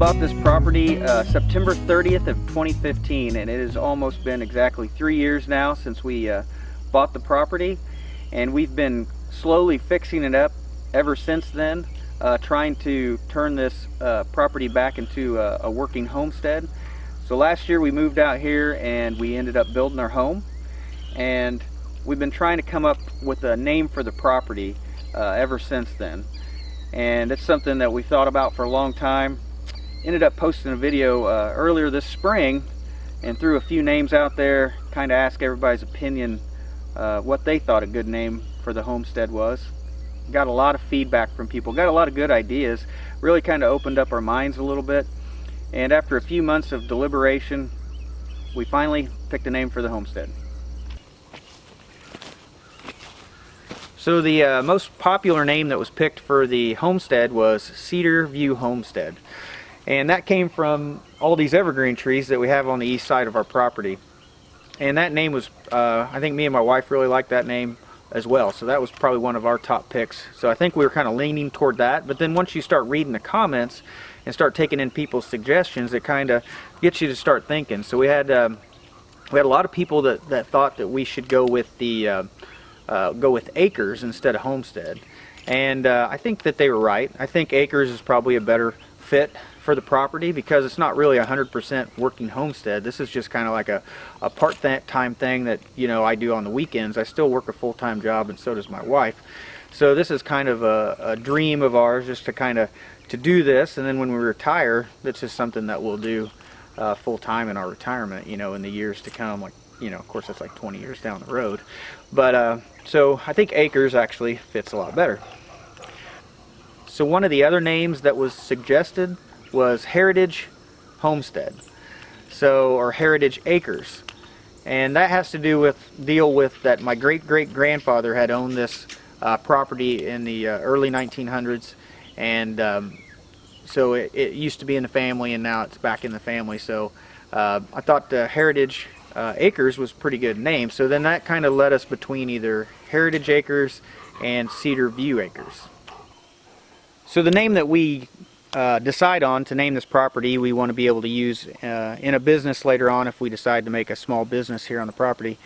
bought this property September 30th of 2015, and it has almost been exactly 3 years now since we bought the property, and we've been slowly fixing it up ever since then, trying to turn this property back into a working homestead. So last year we moved out here and we ended up building our home, and we've been trying to come up with a name for the property ever since then. And it's something that we thought about for a long time. Ended up posting a video earlier this spring and threw a few names out there, kind of asked everybody's opinion what they thought a good name for the homestead was. Got a lot of feedback from people, got a lot of good ideas, really kind of opened up our minds a little bit. And after a few months of deliberation, we finally picked a name for the homestead. So the most popular name that was picked for the homestead was Cedar View Homestead. And that came from all these evergreen trees that we have on the east side of our property. And that name was, I think me and my wife really liked that name as well. So that was probably one of our top picks. So I think we were kind of leaning toward that. But then once you start reading the comments and start taking in people's suggestions, it kind of gets you to start thinking. So we had a lot of people that thought that we should go with the go with Acres instead of Homestead, and I think that they were right. I think Acres is probably a better fit for the property because it's not really 100% working homestead. This is just kind of like a part-time thing that, you know, I do on the weekends. I still work a full-time job, and so does my wife. So this is kind of a dream of ours, just to kind of to do this, and then when we retire, that's just something that we'll do full-time in our retirement, you know, in the years to come. Like, you know, of course that's like 20 years down the road, but so I think Acres actually fits a lot better. So one of the other names that was suggested was Heritage Homestead, so, or Heritage Acres, and that has to deal with that my great-great-grandfather had owned this property in the early 1900s, and so it used to be in the family, and now it's back in the family. So I thought the Heritage Acres was a pretty good name. So then that kind of led us between either Heritage Acres and Cedar View Acres. So the name that we decide on to name this property, we want to be able to use in a business later on if we decide to make a small business here on the property.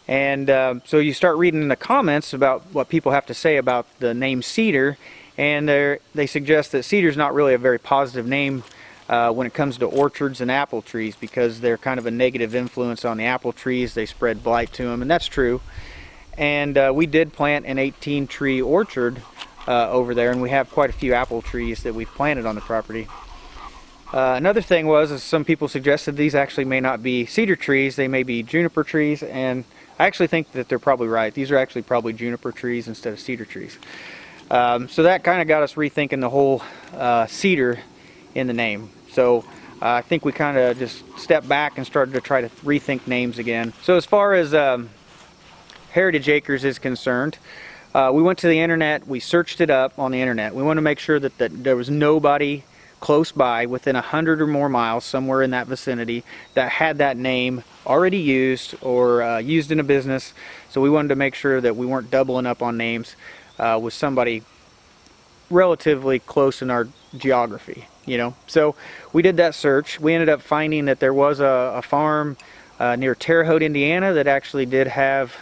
And so you start reading in the comments about what people have to say about the name Cedar, and they suggest that cedar is not really a very positive name when it comes to orchards and apple trees, because they're kind of a negative influence on the apple trees. They spread blight to them, and that's true. And we did plant an 18-tree orchard over there, and we have quite a few apple trees that we've planted on the property. Another thing was, as some people suggested, these actually may not be cedar trees, they may be juniper trees, and I actually think that they're probably right. These are actually probably juniper trees instead of cedar trees. So that kind of got us rethinking the whole cedar in the name. So I think we kind of just stepped back and started to try to rethink names again. So as far as Heritage Acres is concerned, we went to the internet, we searched it up on the internet. We wanted to make sure that there was nobody close by within 100 or more miles, somewhere in that vicinity, that had that name already used or used in a business. So we wanted to make sure that we weren't doubling up on names with somebody relatively close in our geography, you know. So we did that search. We ended up finding that there was a farm near Terre Haute, Indiana, that actually did have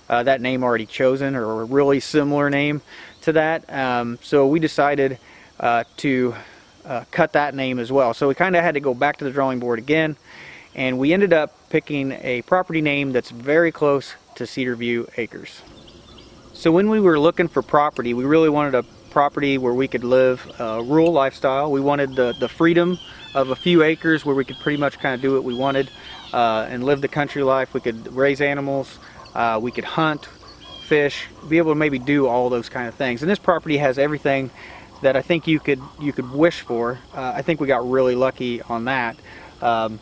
that name already chosen, or a really similar name to that. So we decided to cut that name as well. So we kind of had to go back to the drawing board again, and we ended up picking a property name that's very close to Cedar View Acres. So when we were looking for property, we really wanted a property where we could live a rural lifestyle. We wanted the freedom of a few acres where we could pretty much kind of do what we wanted and live the country life. We could raise animals, we could hunt, fish, be able to maybe do all those kind of things. And this property has everything that I think you could wish for. I think we got really lucky on that. So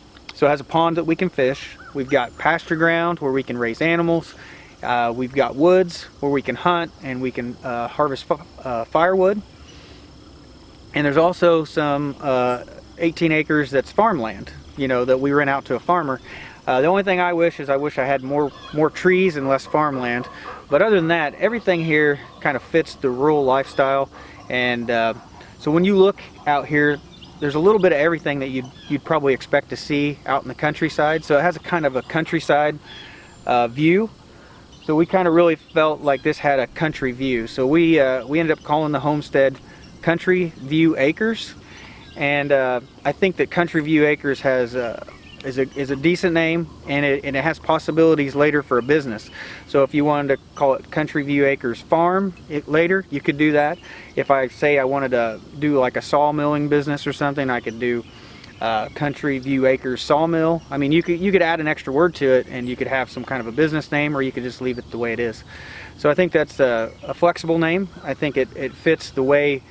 it has a pond that we can fish. We've got pasture ground where we can raise animals. We've got woods where we can hunt and we can harvest firewood. And there's also some 18 acres that's farmland, you know, that we rent out to a farmer. The only thing I wish is I had more trees and less farmland. But other than that, everything here kind of fits the rural lifestyle. And so when you look out here, there's a little bit of everything that you'd probably expect to see out in the countryside. So it has a kind of a countryside view. So we kind of really felt like this had a country view. So we ended up calling the homestead Country View Acres, and I think that Country View Acres has is a decent name, and it has possibilities later for a business. So if you wanted to call it Country View Acres Farm later, you could do that. If I say I wanted to do like a sawmilling business or something, I could do Country View Acres Sawmill. I mean, you could add an extra word to it, and you could have some kind of a business name, or you could just leave it the way it is. So I think that's a flexible name. I think it fits the way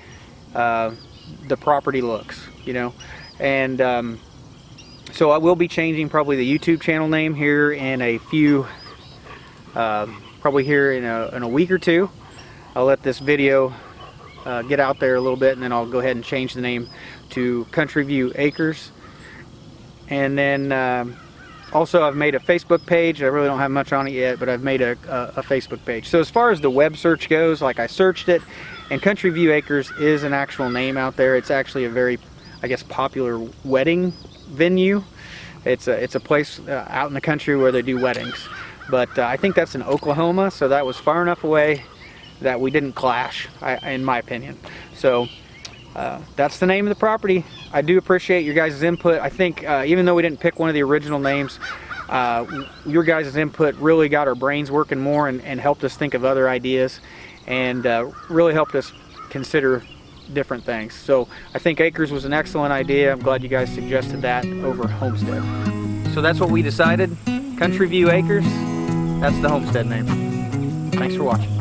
the property looks, you know. And so I will be changing probably the YouTube channel name here in a few, probably here in a week or two. I'll let this video get out there a little bit, and then I'll go ahead and change the name to Country View Acres. And then also I've made a Facebook page. I really don't have much on it yet, but I've made a Facebook page. So as far as the web search goes, like I searched it, and Country View Acres is an actual name out there. It's actually a very, I guess, popular wedding venue. It's a place out in the country where they do weddings. But I think that's in Oklahoma, so that was far enough away that we didn't clash, in my opinion. So that's the name of the property. I do appreciate your guys' input. I think even though we didn't pick one of the original names, your guys' input really got our brains working more, and helped us think of other ideas, and really helped us consider different things. So I think Acres was an excellent idea. I'm glad you guys suggested that over Homestead. So that's what we decided. Country View Acres, that's the homestead name. Thanks for watching.